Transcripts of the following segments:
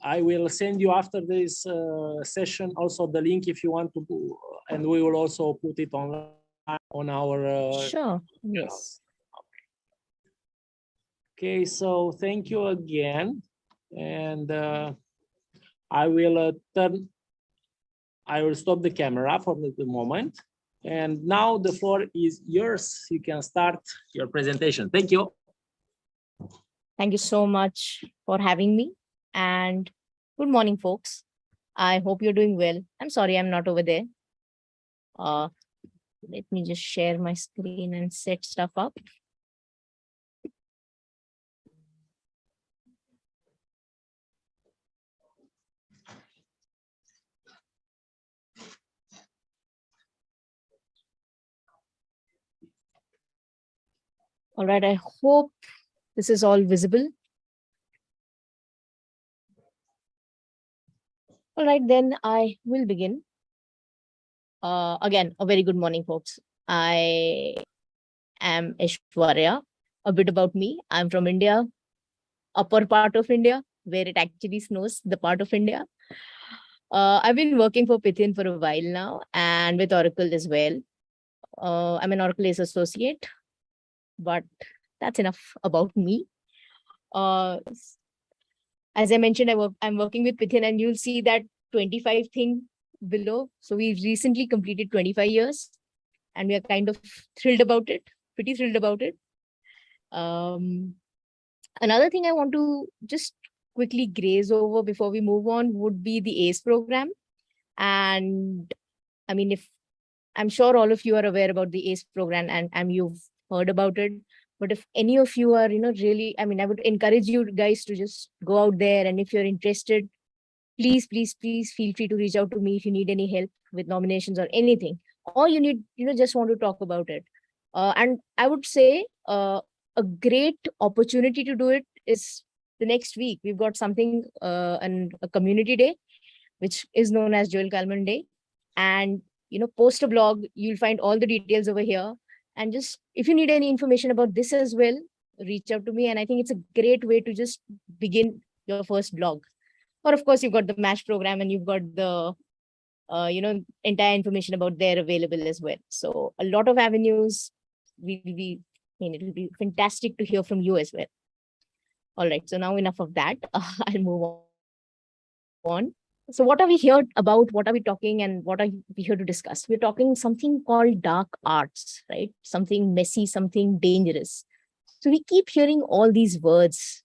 I will send you after this session also the link if you want to, and we will also put it on our. Sure. Yes. Okay, so thank you again, and I will stop the camera for the moment, and now the floor is yours. You can start your presentation. Thank you. Thank you so much for having me, and good morning, folks. I hope you're doing well. I'm sorry I'm not over there. Let me just share my screen and set stuff up. All right, I hope this is all visible. All right, then I will begin. Again, a very good morning, folks. I am Aishwarya. A bit about me. I'm from India, upper part of India, where it actually snows, the part of India. I've been working for Python for a while now and with Oracle as well. I'm an Oracle Ace associate, but that's enough about me. As I mentioned, I'm working with Python, and you'll see that 25 thing below. So we've recently completed 25 years, and we are kind of thrilled about it, pretty thrilled about it. Another thing I want to just quickly graze over before we move on would be the ACE program. And I mean, if I'm sure all of you are aware about the ACE program and you've heard about it. But if any of you are, really, I mean, I would encourage you guys to just go out there. And if you're interested, please feel free to reach out to me if you need any help with nominations or anything, or you need, just want to talk about it. And I would say a great opportunity to do it is the next week. We've got something, a community day, which is known as Joel Kalman Day. And, post a blog, you'll find all the details over here. And just, if you need any information about this as well, reach out to me. And I think it's a great way to just begin your first blog. Or of course, you've got the MASH program and you've got the, entire information about there available as well. So a lot of avenues. It will be fantastic to hear from you as well. All right. So now enough of that. I'll move on. So what are we here about? What are we talking and what are we here to discuss? We're talking something called dark arts, right? Something messy, something dangerous. So we keep hearing all these words,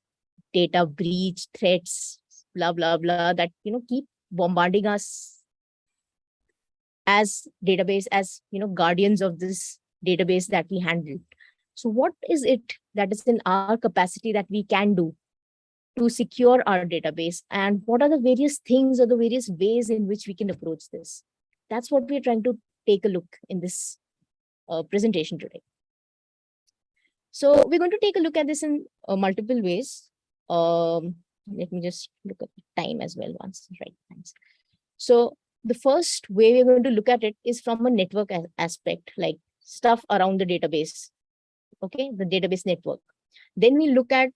data breach, threats, blah, blah, blah, that, keep bombarding us as database, as, guardians of this database that we handle. So what is it that is in our capacity that we can do to secure our database, and what are the various things or the various ways in which we can approach this? That's what we're trying to take a look in this presentation today. So we're going to take a look at this in multiple ways. Let me just look at the time as well once, right? Thanks. So the first way we're going to look at it is from a network aspect, like stuff around the database, okay, the database network. Then we look at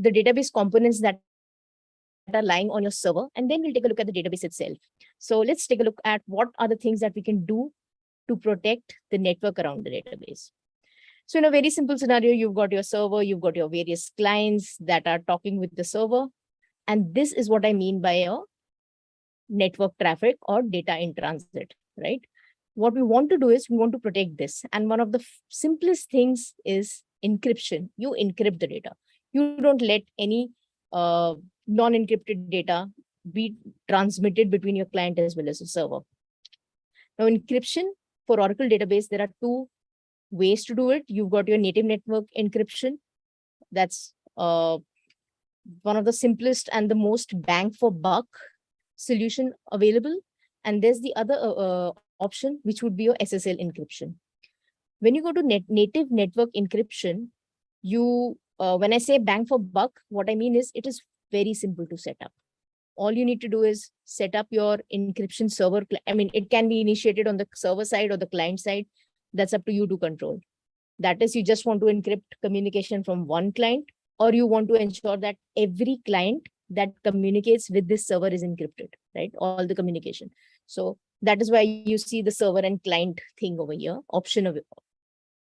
the database components that are lying on your server, and then we'll take a look at the database itself. So let's take a look at what are the things that we can do to protect the network around the database. So in a very simple scenario, you've got your server, you've got your various clients that are talking with the server. And this is what I mean by a network traffic or data in transit, right? What we want to do is we want to protect this. And one of the simplest things is encryption. You encrypt the data. You don't let any non-encrypted data be transmitted between your client as well as the server. Now, encryption for Oracle database, there are two ways to do it. You've got your native network encryption. That's one of the simplest and the most bang for buck solution available. And there's the other option, which would be your SSL encryption. When you go to native network encryption, you when I say bang for buck, what I mean is it is very simple to set up. All you need to do is set up your encryption server. I mean, it can be initiated on the server side or the client side. That's up to you to control. That is, you just want to encrypt communication from one client, or you want to ensure that every client that communicates with this server is encrypted, right? All the communication. So that is why you see the server and client thing over here, option of it.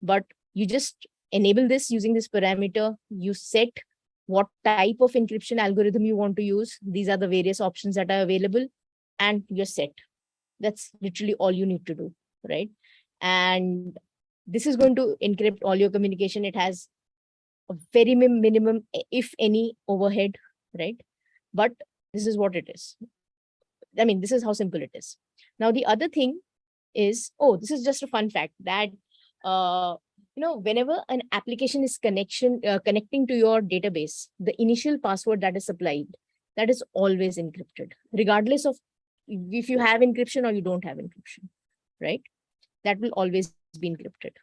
But you just enable this using this parameter. You set what type of encryption algorithm you want to use. These are the various options that are available, and you're set. That's literally all you need to do, right? And this is going to encrypt all your communication. It has a very minimum, if any, overhead, right? But this is what it is. I mean, this is how simple it is. Now, the other thing is, oh, this is just a fun fact that, whenever an application is connecting to your database, the initial password that is supplied, that is always encrypted, regardless of if you have encryption or you don't have encryption, right? That will always be encrypted.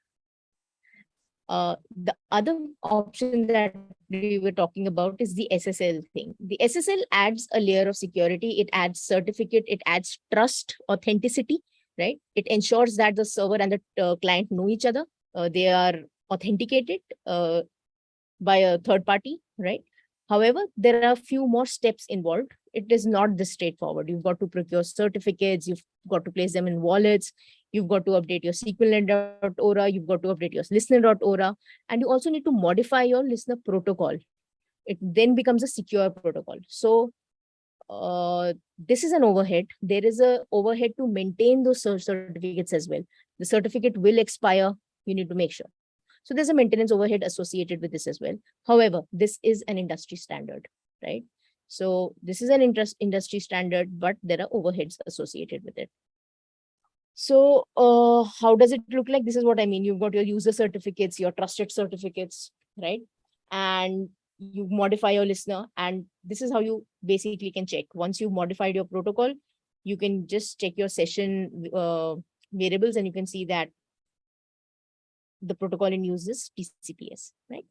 The other option that we were talking about is the SSL thing. The SSL adds a layer of security. It adds certificate. It adds trust, authenticity, right? It ensures that the server and the client know each other. They are authenticated by a third party, right? However, there are a few more steps involved. It is not this straightforward. You've got to procure certificates. You've got to place them in wallets. You've got to update your SQLnet.ora. You've got to update your listener.ora. And you also need to modify your listener protocol. It then becomes a secure protocol. So this is an overhead. There is an overhead to maintain those certificates as well. The certificate will expire. You need to make sure. So there's a maintenance overhead associated with this as well. However, this is an industry standard, right? So this is an industry standard, but there are overheads associated with it. So how does it look like? This is what I mean. You've got your user certificates, your trusted certificates, right? And you modify your listener. And this is how you basically can check. Once you've modified your protocol, you can just check your session variables, and you can see that the protocol in use is TCPS, right?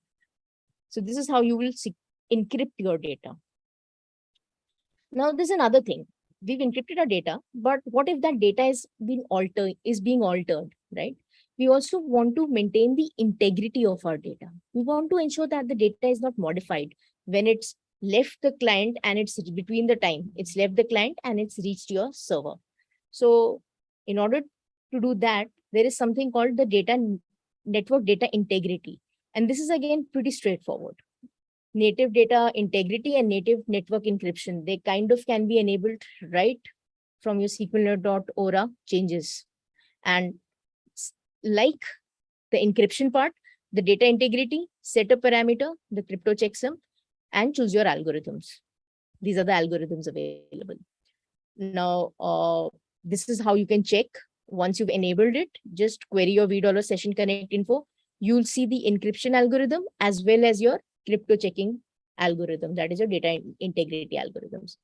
So this is how you will encrypt your data. Now, there's another thing. We've encrypted our data, but what if that data is being altered, right? We also want to maintain the integrity of our data. We want to ensure that the data is not modified when it's left the client and it's between the time it's left the client and it's reached your server. So in order to do that, there is something called the network data integrity. And this is again pretty straightforward. Native data integrity and native network encryption, they kind of can be enabled right from your SQLnet.ora changes. And like the encryption part, the data integrity, set a parameter, the crypto checksum, and choose your algorithms. These are the algorithms available. Now, this is how you can check. Once you've enabled it, just query your $V session connect info. You'll see the encryption algorithm as well as your crypto checking algorithm. That is your data integrity algorithms.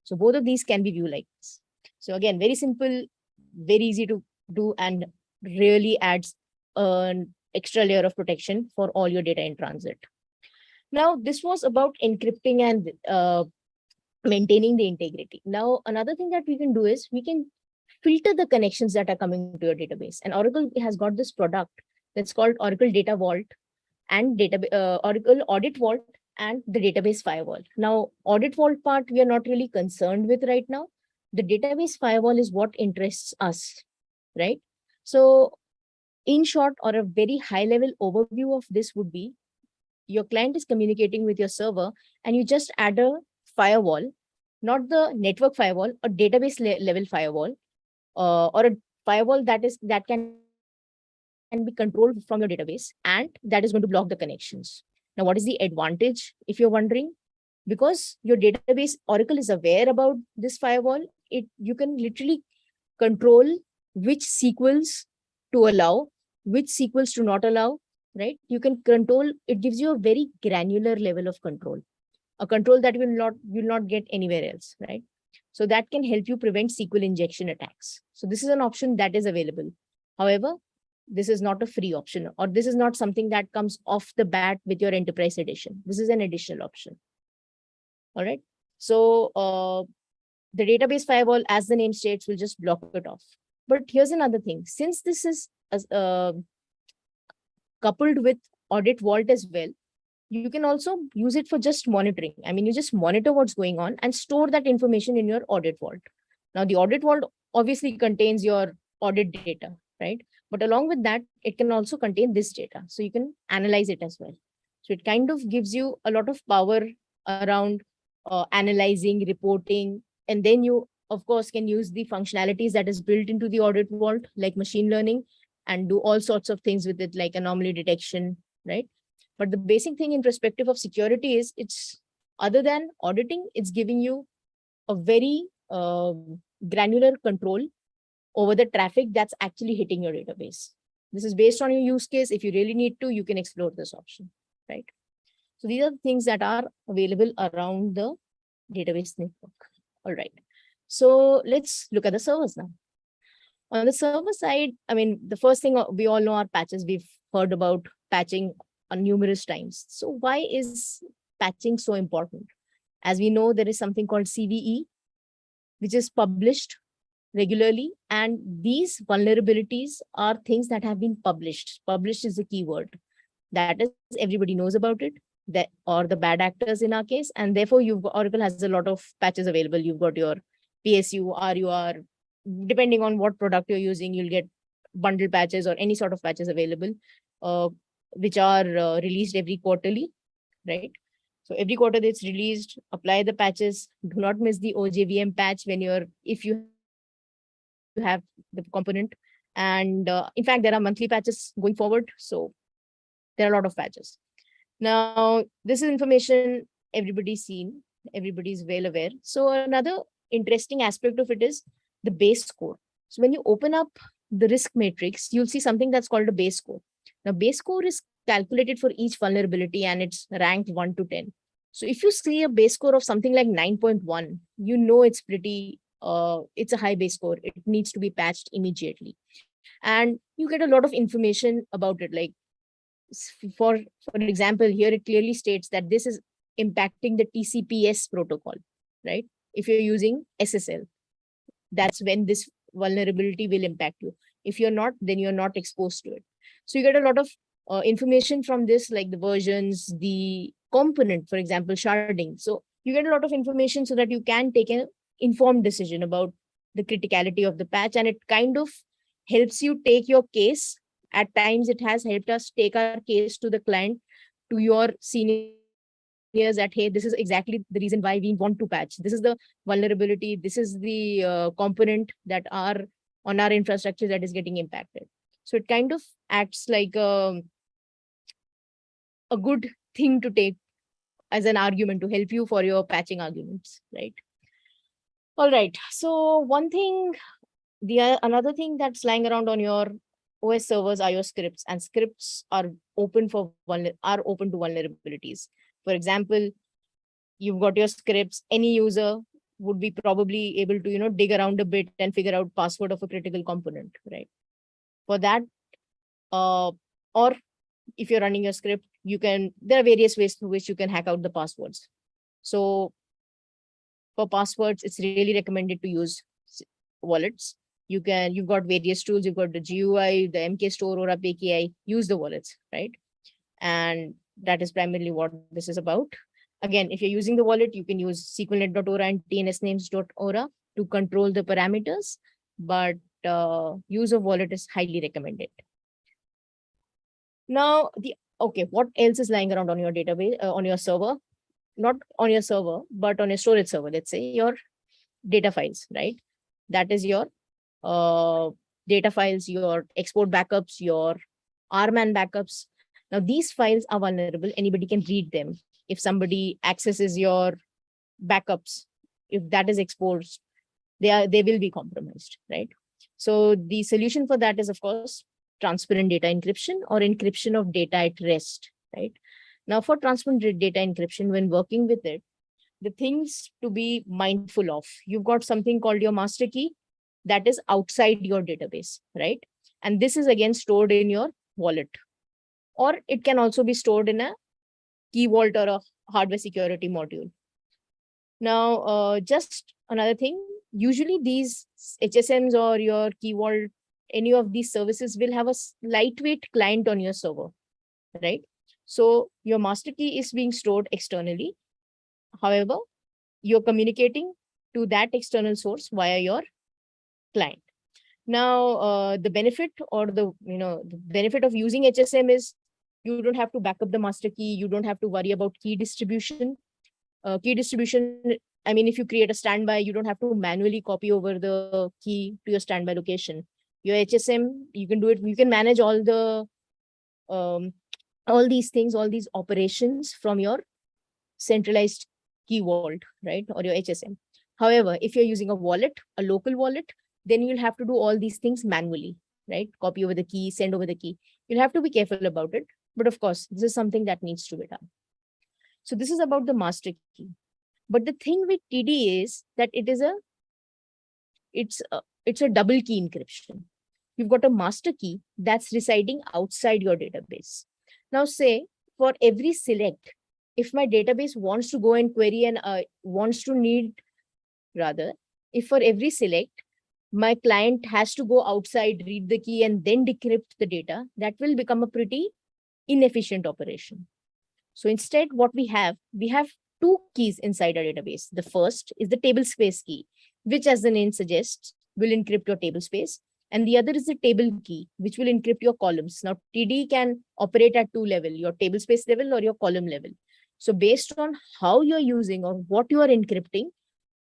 So both of these can be viewed like this. So again, very simple, very easy to do, and really adds an extra layer of protection for all your data in transit. Now, this was about encrypting and maintaining the integrity. Now, another thing that we can do is we can filter the connections that are coming to your database. And Oracle has got this product that's called Oracle Data Vault and Oracle Audit Vault and the database firewall. Now, Audit Vault part, we are not really concerned with right now. The database firewall is what interests us, right? So in short, or a very high level overview of this would be, your client is communicating with your server and you just add a firewall, not the network firewall, a database level firewall, or a firewall that can be controlled from your database, and that is going to block the connections. Now, what is the advantage, if you're wondering? Because your database, Oracle is aware about this firewall, you can literally control which SQLs to allow, which SQLs to not allow, right? You can control, it gives you a very granular level of control, a control that you'll not get anywhere else, right? So that can help you prevent SQL injection attacks. So this is an option that is available. However, this is not a free option, or this is not something that comes off the bat with your enterprise edition. This is an additional option. All right. So the database firewall, as the name states, will just block it off. But here's another thing. Since this is coupled with Audit Vault as well, You can also use it for just monitoring. I mean, you just monitor what's going on and store that information in your audit vault. Now, the audit vault obviously contains your audit data, right? But along with that, it can also contain this data. So you can analyze it as well. So it kind of gives you a lot of power around analyzing, reporting, and then you, of course, can use the functionalities that is built into the audit vault, like machine learning, and do all sorts of things with it, like anomaly detection, right? But the basic thing in perspective of security is it's, other than auditing, it's giving you a very granular control over the traffic that's actually hitting your database. This is based on your use case. If you really need to, you can explore this option, right? So these are the things that are available around the database network. All right. So let's look at the servers now. On the server side, I mean, the first thing we all know are patches. We've heard about patching numerous times. So why is patching so important? As we know, there is something called CVE, which is published regularly. And these vulnerabilities are things that have been published. Published is the keyword. That is, everybody knows about it, that, or the bad actors in our case. And therefore, Oracle has a lot of patches available. You've got your PSU, RUR, depending on what product you're using, you'll get bundle patches or any sort of patches available, which are released every quarterly, right? So every quarter it's released, apply the patches. Do not miss the OJVM patch if you have the component. And in fact, there are monthly patches going forward. So there are a lot of patches. Now, this is information everybody's seen, everybody's well aware. So another interesting aspect of it is the base score. So when you open up the risk matrix, you'll see something that's called a base score. Now, base score is calculated for each vulnerability and it's ranked 1 to 10. So if you see a base score of something like 9.1, you know it's pretty, it's a high base score. It needs to be patched immediately. And you get a lot of information about it. Like, for example, here it clearly states that this is impacting the TCP/S protocol, right? If you're using SSL, that's when this vulnerability will impact you. If you're not, then you're not exposed to it. So you get a lot of information from this, like the versions, the component, for example, sharding. So you get a lot of information so that you can take an informed decision about the criticality of the patch, and it kind of helps you take your case. At times, it has helped us take our case to the client, to your seniors, that, hey, this is exactly the reason why we want to patch. This is the vulnerability. This is the component that are on our infrastructure that is getting impacted. So it kind of acts like a good thing to take as an argument to help you for your patching arguments, right? All right. So one thing, another thing that's lying around on your OS servers are your scripts, and scripts are open to vulnerabilities. For example, you've got your scripts. Any user would be probably able to, dig around a bit and figure out password of a critical component, right? For that, or if you're running your script, there are various ways through which you can hack out the passwords. So for passwords, it's really recommended to use wallets. You've got various tools. You've got the GUI, the MK Store, or API. Use the wallets, right? And that is primarily what this is about. Again, if you're using the wallet, you can use SQLnet.ora and tnsnames.ora to control the parameters, but use of wallet is highly recommended. Now, what else is lying around on your database, on your server? Not on your server, but on your storage server, let's say your data files, right? That is your data files, your export backups, your RMAN backups. Now, these files are vulnerable. Anybody can read them. If somebody accesses your backups, if that is exposed, they will be compromised, right? So the solution for that is, of course, transparent data encryption or encryption of data at rest, right? Now, for transparent data encryption, when working with it, the things to be mindful of, you've got something called your master key that is outside your database, right? And this is again stored in your wallet, or it can also be stored in a key vault or a hardware security module. Now, just another thing, usually these HSMs or your key vault, any of these services will have a lightweight client on your server, right? So your master key is being stored externally. However, you're communicating to that external source via your client. Now, the benefit or the benefit of using HSM is you don't have to back up the master key. You don't have to worry about key distribution. I mean, if you create a standby, you don't have to manually copy over the key to your standby location. Your HSM, you can do it. You can manage um, all these things, all these operations from your centralized key vault, right? Or your HSM. However, if you're using a wallet, a local wallet, then you'll have to do all these things manually, right? Copy over the key, send over the key. You'll have to be careful about it. But of course, this is something that needs to be done. So this is about the master key. But the thing with TD is that it's a double key encryption. You've got a master key that's residing outside your database. Now say for every select, if my database wants to go and query and if for every select, my client has to go outside, read the key and then decrypt the data, that will become a pretty inefficient operation. So instead, what we have two keys inside our database. The first is the table space key, which as the name suggests, will encrypt your table space. And the other is the table key, which will encrypt your columns. Now, TD can operate at two levels, your table space level or your column level. So based on how you're using or what you are encrypting,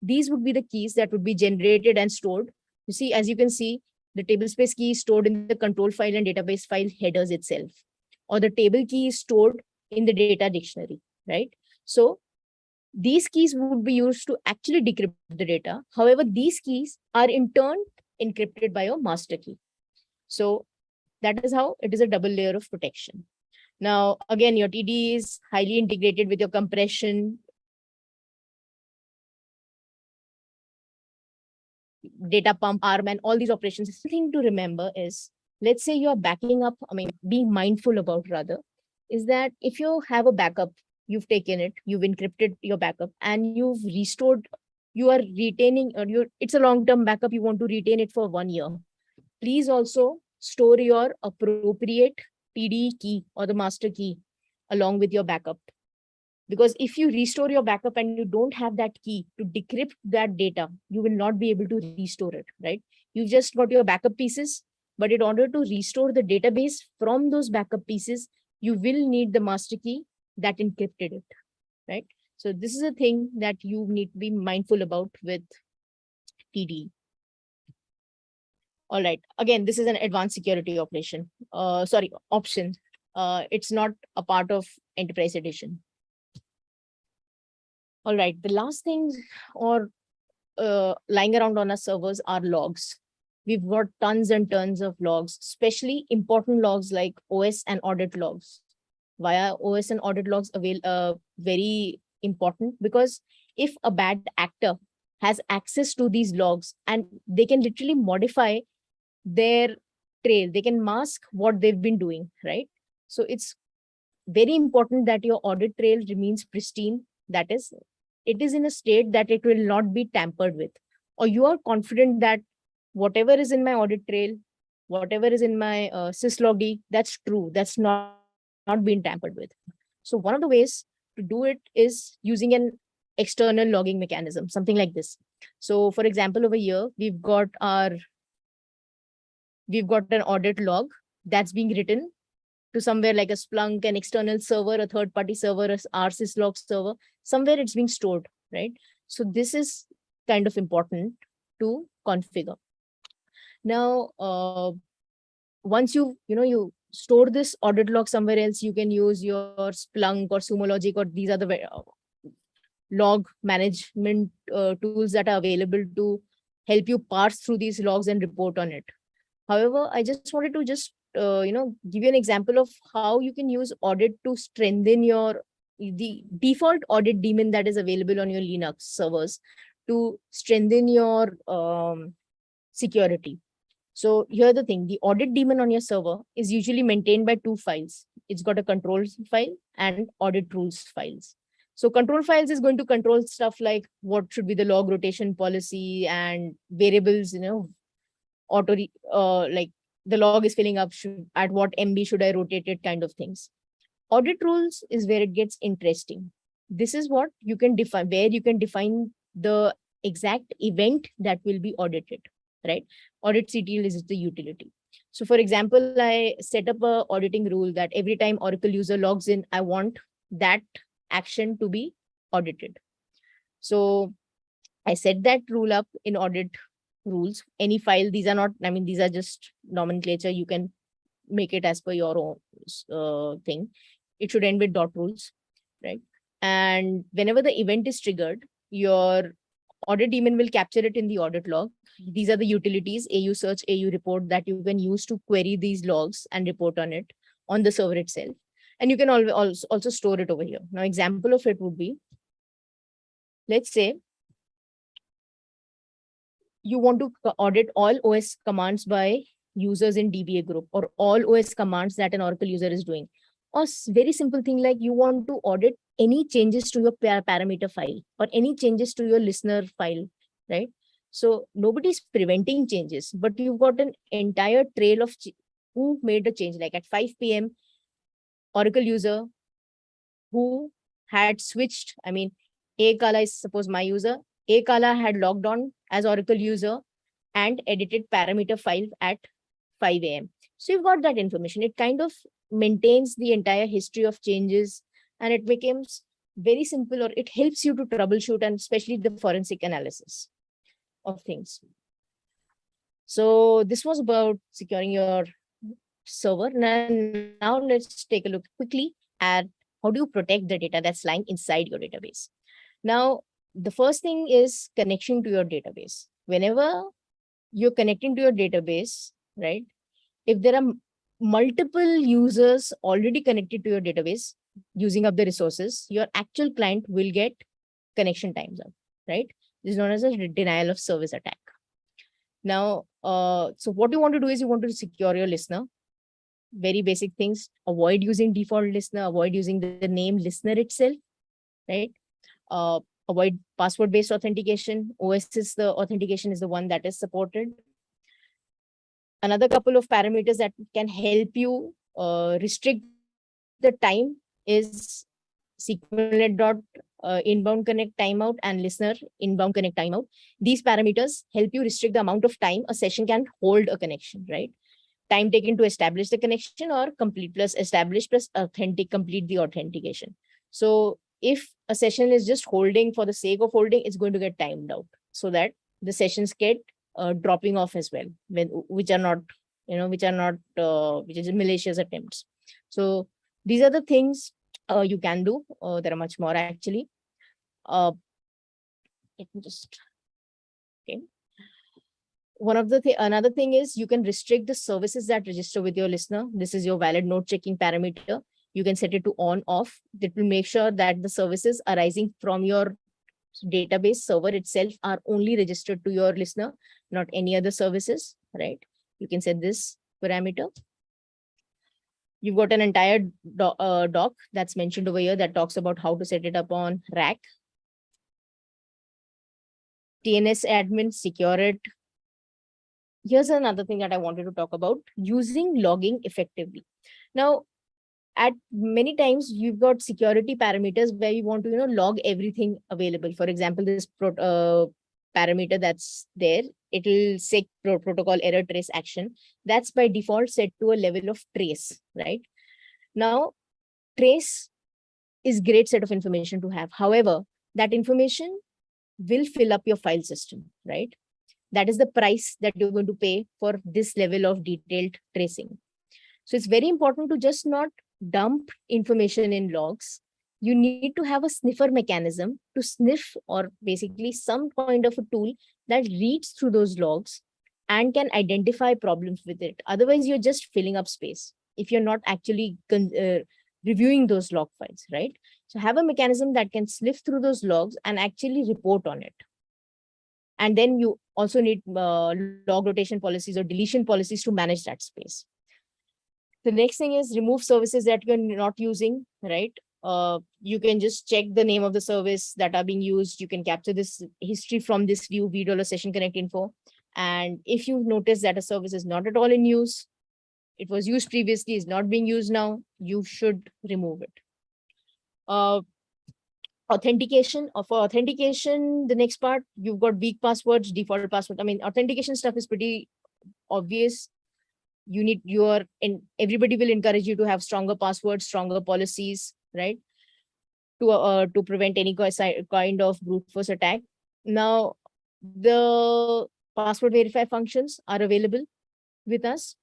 these would be the keys that would be generated and stored. You see, as you can see, the table space key is stored in the control file and database file headers itself, or the table key is stored in the data dictionary, right? So these keys would be used to actually decrypt the data. However, these keys are in turn encrypted by your master key. So that is how it is a double layer of protection. Now, again, your TD is highly integrated with your compression, data pump, ARM, and all these operations. The thing to remember is, let's say you're backing up, being mindful about rather, is that if you have a backup, you've taken it, you've encrypted your backup, and you've restored, you are retaining, it's a long-term backup, you want to retain it for 1 year. Please also store your appropriate TD key or the master key along with your backup. Because if you restore your backup and you don't have that key to decrypt that data, you will not be able to restore it, right? You've just got your backup pieces, but in order to restore the database from those backup pieces, you will need the master key that encrypted it, right? So this is a thing that you need to be mindful about with TD. All right. Again, this is an advanced security option. It's not a part of Enterprise Edition. All right. The last thing lying around on our servers are logs. We've got tons and tons of logs, especially important logs like OS and audit logs. Via OS and audit logs very important, because if a bad actor has access to these logs and they can literally modify their trail, they can mask what they've been doing, right? So it's very important that your audit trail remains pristine. That is, it is in a state that it will not be tampered with, or you are confident that whatever is in my audit trail, whatever is in my syslog, that's true, that's not been tampered with. So one of the ways to do it is using an external logging mechanism, something like this. So for example, over here, we've got an audit log that's being written to somewhere like a Splunk, an external server, a third-party server, our syslog server, somewhere it's being stored, right? So this is kind of important to configure. Now, once you store this audit log somewhere else, you can use your Splunk or Sumo Logic, or these are the log management tools that are available to help you parse through these logs and report on it. However, I just wanted to give you an example of how you can use audit to strengthen the default audit daemon that is available on your Linux servers to strengthen your security. So here's the thing, the audit daemon on your server is usually maintained by two files. It's got a controls file and audit rules files. So control files is going to control stuff like what should be the log rotation policy and variables, like the log is filling up, at what MB should I rotate it, kind of things. Audit rules is where it gets interesting. This is what you can define, where you can define the exact event that will be audited, right? Audit CTL is the utility. So for example, I set up a auditing rule that every time Oracle user logs in, I want that action to be audited. So I set that rule up in audit rules. Any file, these are not, I mean, these are just nomenclature. You can make it as per your own thing. It should end with dot rules, right? And whenever the event is triggered, your audit daemon will capture it in the audit log. These are the utilities, AU search, AU report, that you can use to query these logs and report on it on the server itself. And you can also store it over here. Now, example of it would be, let's say you want to audit all OS commands by users in DBA group, or all OS commands that an Oracle user is doing. Or very simple thing like you want to audit any changes to your parameter file or any changes to your listener file, right? So nobody's preventing changes, but you've got an entire trail of who made the change. Like at 5 p.m., Oracle user who had switched, I mean, A Kala is suppose my user, A Kala had logged on as Oracle user and edited parameter file at 5 a.m. So you've got that information. It kind of maintains the entire history of changes, and it becomes very simple, or it helps you to troubleshoot, and especially the forensic analysis of things. So this was about securing your server. Now let's take a look quickly at how do you protect the data that's lying inside your database. Now, the first thing is connection to your database. Whenever you're connecting to your database, right? If there are multiple users already connected to your database using up the resources, your actual client will get connection times up, right? This is known as a denial of service attack. Now, so what you want to do is you want to secure your listener. Very basic things. Avoid using default listener. Avoid using the name listener itself, right? Avoid password-based authentication. The authentication is the one that is supported. Another couple of parameters that can help you restrict the time is SQLnet inbound connect timeout and listener inbound connect timeout. These parameters help you restrict the amount of time a session can hold a connection, right? Time taken to establish the connection, or complete plus establish plus complete the authentication. So if a session is just holding for the sake of holding, it's going to get timed out, so that the sessions get dropping off as well, which is malicious attempts. So these are the things you can do. There are much more actually. Let me just, okay. Another thing is you can restrict the services that register with your listener. This is your valid node checking parameter. You can set it to on off. That will make sure that the services arising from your database server itself are only registered to your listener, not any other services, right? You can set this parameter. You've got an entire doc that's mentioned over here that talks about how to set it up on rack. TNS admin, secure it. Here's another thing that I wanted to talk about, using logging effectively. Now, at many times you've got security parameters where you want to log everything available. For example, this parameter that's there, it will say protocol error trace action. That's by default set to a level of trace, right? Now, trace is great set of information to have. However, that information will fill up your file system, right? That is the price that you're going to pay for this level of detailed tracing. So it's very important to just not dump information in logs. You need to have a sniffer mechanism to sniff, or basically some kind of a tool that reads through those logs and can identify problems with it. Otherwise, you're just filling up space if you're not actually reviewing those log files, right? So have a mechanism that can sniff through those logs and actually report on it. And then you also need log rotation policies or deletion policies to manage that space. The next thing is remove services that you're not using, right? You can just check the name of the service that are being used. You can capture this history from this view, $session connect info. And if you notice that a service is not at all in use, it was used previously, is not being used now, you should remove it. Authentication. For authentication, the next part, you've got weak passwords, default password. I mean, authentication stuff is pretty obvious. You need and everybody will encourage you to have stronger passwords, stronger policies, right? To prevent any kind of brute force attack. Now, the password verify functions are available with us.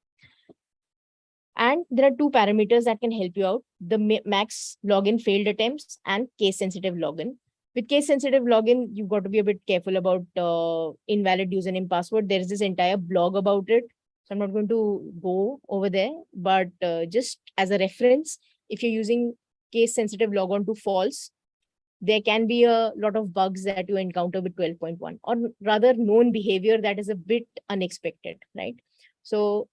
And there are two parameters that can help you out: the max login failed attempts and case sensitive login. With case sensitive login, you've got to be a bit careful about invalid username password. There is this entire blog about it. So I'm not going to go over there, but just as a reference, if you're using case sensitive logon to false, there can be a lot of bugs that you encounter with 12.1, or rather known behavior that is a bit unexpected, right? So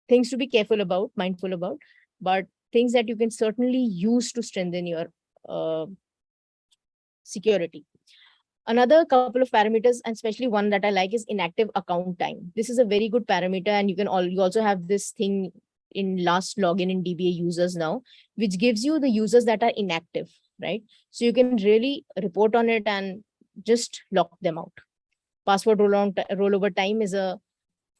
things to be careful about, mindful about, but things that you can certainly use to strengthen your security. Another couple of parameters, and especially one that I like, is inactive account time. This is a very good parameter, and you also have this thing in last login in DBA users now, which gives you the users that are inactive, right? So you can really report on it and just lock them out. Password rollover time is a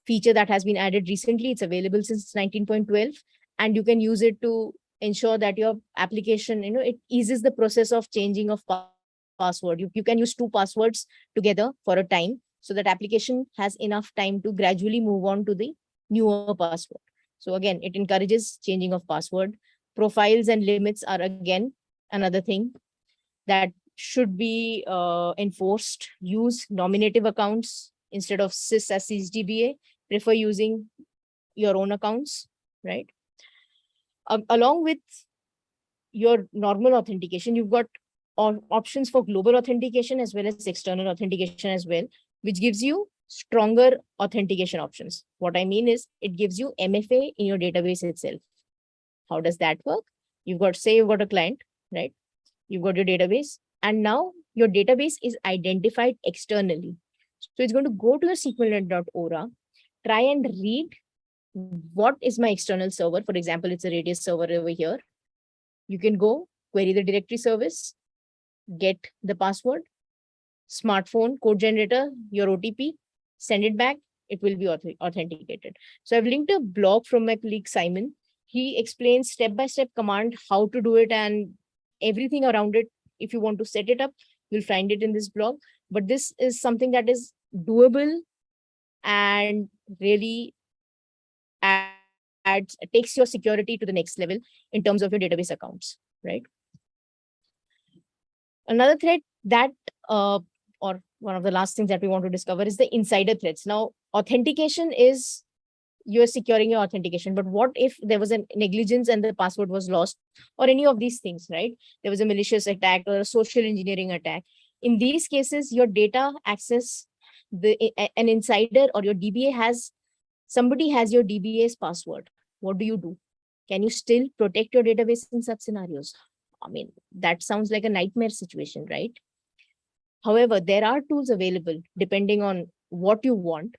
feature that has been added recently. It's available since 19.12, and you can use it to ensure that your application, it eases the process of changing of password. You can use two passwords together for a time, so that application has enough time to gradually move on to the newer password. So again, it encourages changing of password. Profiles and limits are again another thing that should be enforced. Use nominative accounts instead of sys as DBA. Prefer using your own accounts, right? Along with your normal authentication, you've got options for global authentication as well as external authentication as well, which gives you stronger authentication options. What I mean is, it gives you MFA in your database itself. How does that work? You've got a client, right? You've got your database, and now your database is identified externally. So it's going to go to your SQLnet.ora, try and read what is my external server. For example, it's a Radius server over here. You can go query the directory service, get the password, smartphone code generator, your OTP, send it back. It will be authenticated. So I've linked a blog from my colleague Simon. He explains step-by-step command how to do it and everything around it. If you want to set it up, you'll find it in this blog. But this is something that is doable and really takes your security to the next level in terms of your database accounts, right? Another threat that, or one of the last things that we want to discover, is the insider threats. Now, authentication is you're securing your authentication, but what if there was a negligence and the password was lost, or any of these things, right? There was a malicious attack or a social engineering attack. In these cases, your data access, an insider or your DBA somebody has your DBA's password. What do? Can you still protect your database in such scenarios? I mean, that sounds like a nightmare situation, right? However, there are tools available depending on what you want.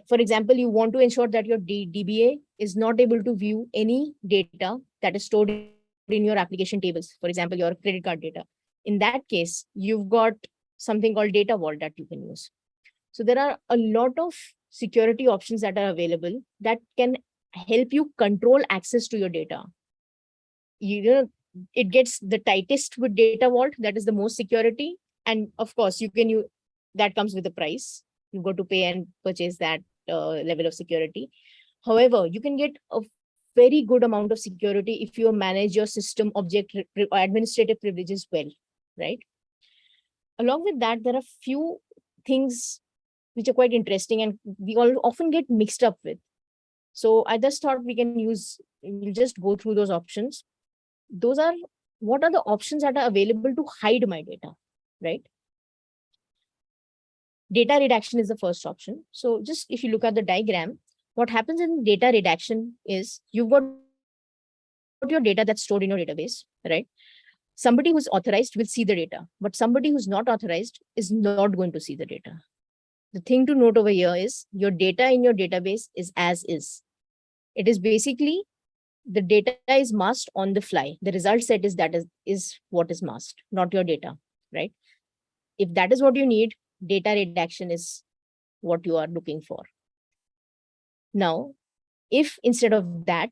For example, you want to ensure that your DBA is not able to view any data that is stored in your application tables, for example, your credit card data. In that case, you've got something called data vault that you can use. So there are a lot of security options that are available that can help you control access to your data. It gets the tightest with data vault, that is the most security. And of course, that comes with a price. You've got to pay and purchase that level of security. However, you can get a very good amount of security if you manage your system object administrative privileges well, right? Along with that, there are few things which are quite interesting and we all often get mixed up with. So I just thought we'll just go through those options. What are the options that are available to hide my data, right? Data redaction is the first option. So just if you look at the diagram, what happens in data redaction is you've got your data that's stored in your database, right? Somebody who's authorized will see the data, but somebody who's not authorized is not going to see the data. The thing to note over here is your data in your database is as is. It is basically the data is masked on the fly. The result set is what is masked, not your data, right? If that is what you need, data redaction is what you are looking for. Now, if instead of that,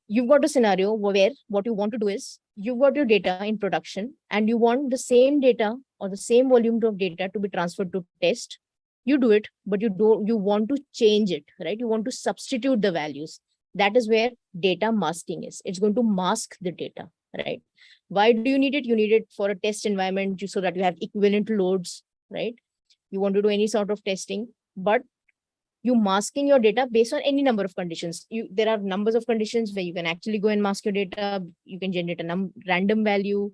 you've got a scenario where what you want to do is you've got your data in production and you want the same data or the same volume of data to be transferred to test. You do it, but you want to change it, right? You want to substitute the values. That is where data masking is. It's going to mask the data, right? Why do you need it? You need it for a test environment so that you have equivalent loads, right? You want to do any sort of testing, but you masking your data based on any number of conditions. There are numbers of conditions where you can actually go and mask your data. You can generate a random value,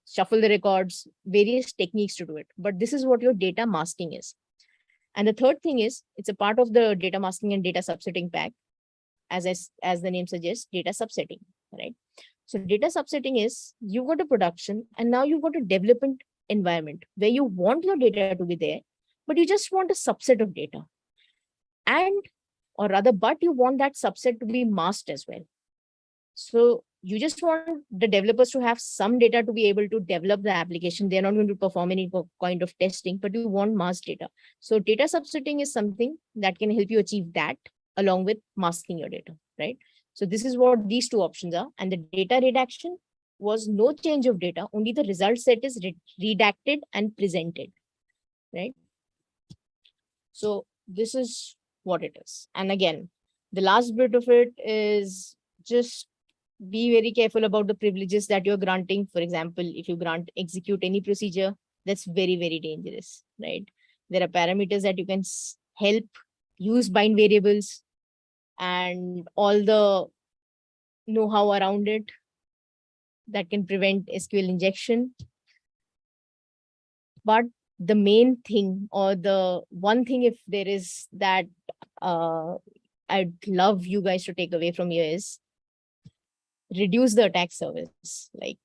shuffle the records, various techniques to do it. But this is what your data masking is. And the third thing is, it's a part of the data masking and data subsetting pack, as the name suggests, data subsetting, right? So data subsetting is, you've got a production and now you've got a development environment where you want your data to be there, but you just want a subset of data. But you want that subset to be masked as well. So you just want the developers to have some data to be able to develop the application. They're not going to perform any kind of testing, but you want masked data. So data subsetting is something that can help you achieve that along with masking your data, right? So this is what these two options are. And the data redaction was no change of data, only the result set is redacted and presented, right? So this is what it is. And again, the last bit of it is just be very careful about the privileges that you're granting. For example, if you grant execute any procedure, that's very, very dangerous, right? There are parameters that you can help use bind variables and all the know-how around it that can prevent SQL injection. But the main thing, or the one thing, if there is that I'd love you guys to take away from here, is reduce the attack surface. Like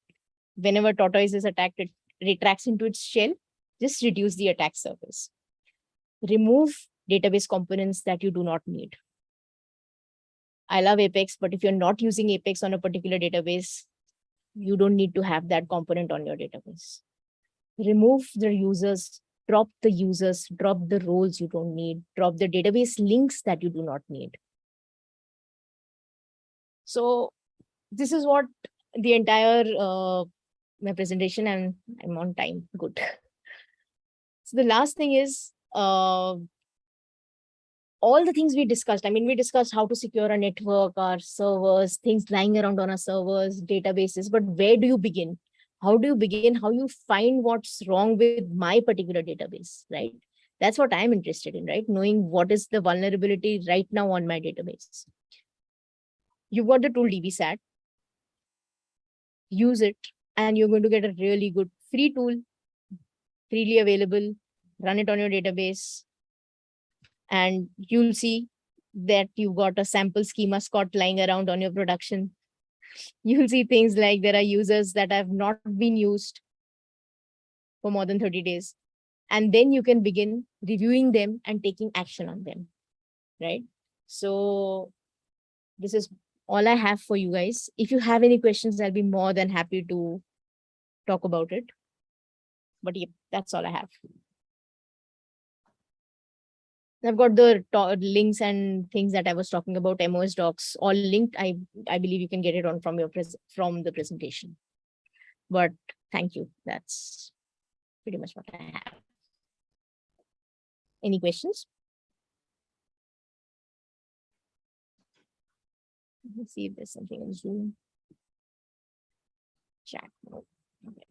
whenever tortoise is attacked, it retracts into its shell. Just reduce the attack surface. Remove database components that you do not need. I love Apex, but if you're not using Apex on a particular database, you don't need to have that component on your database. Remove the users, drop the users, drop the roles you don't need, drop the database links that you do not need. So this is what the entire my presentation, and I'm on time. Good. So the last thing is all the things we discussed. I mean, we discussed how to secure a network, our servers, things lying around on our servers, databases, but where do you begin? How do you begin? How you find what's wrong with my particular database, right? That's what I'm interested in, right? Knowing what is the vulnerability right now on my database. You've got the tool DBSat. Use it, and you're going to get a really good free tool, freely available. Run it on your database, and you'll see that you've got a sample schema Scott lying around on your production. You'll see things like there are users that have not been used for more than 30 days. And then you can begin reviewing them and taking action on them, right? So this is all I have for you guys. If you have any questions, I'll be more than happy to talk about it. But yeah, that's all I have. I've got the links and things that I was talking about, MOS docs, all linked. I believe you can get it on from the presentation. But thank you. That's pretty much what I have. Any questions? Let's see if there's something in Zoom. Chat. Okay.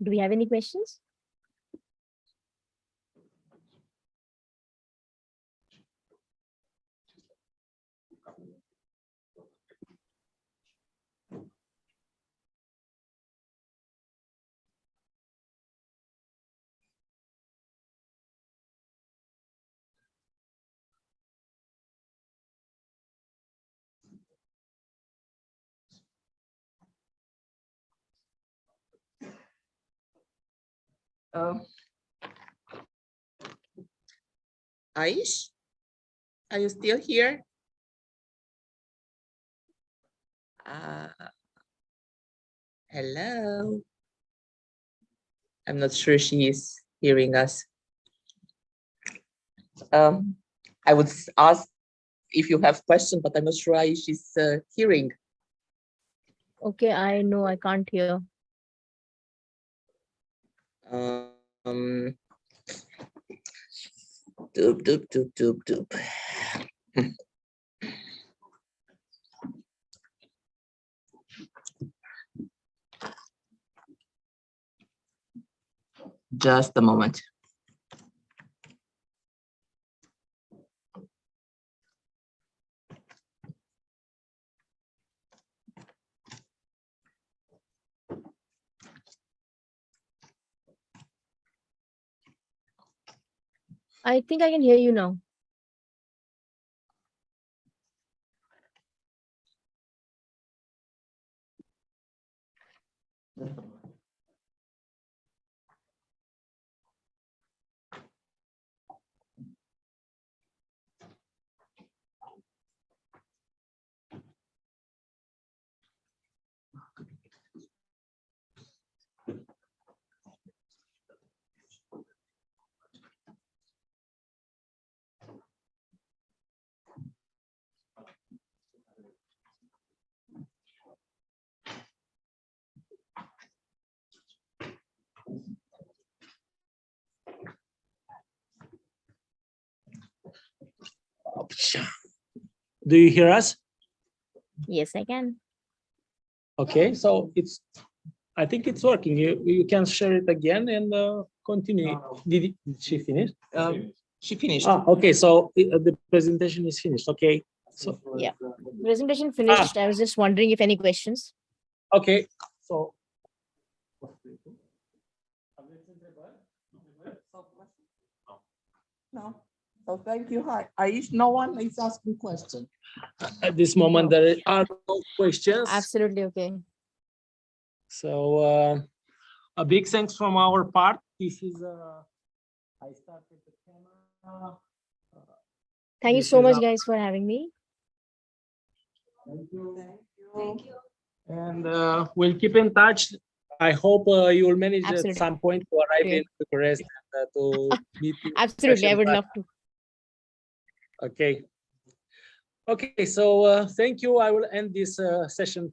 Do we have any questions? Aish, are you still here? Hello. I'm not sure she is hearing us. I would ask if you have questions, but I'm not sure Aish is hearing. Okay, I know I can't hear. Doop, doop, doop, doop, doop. Just a moment. I think I can hear you now. Do you hear us? Yes, I can. Okay, so I think it's working. You can share it again and continue. Did she finish? She finished. Okay, so the presentation is finished. Okay, so Yeah. Presentation finished. I was just wondering if any questions. okay, so No. So thank you. Hi, Aish. No one is asking questions. at this moment there are no questions. Absolutely okay. So a big thanks from our part. This is I started the camera. Thank you This so is much, our- guys, for having me. Thank you. Thank you. And we'll keep in touch. I hope you will manage at Absolutely. some point to arrive in Bucharest and to meet you. Absolutely, I would But- love to. Okay. Okay, so thank you. I will end this session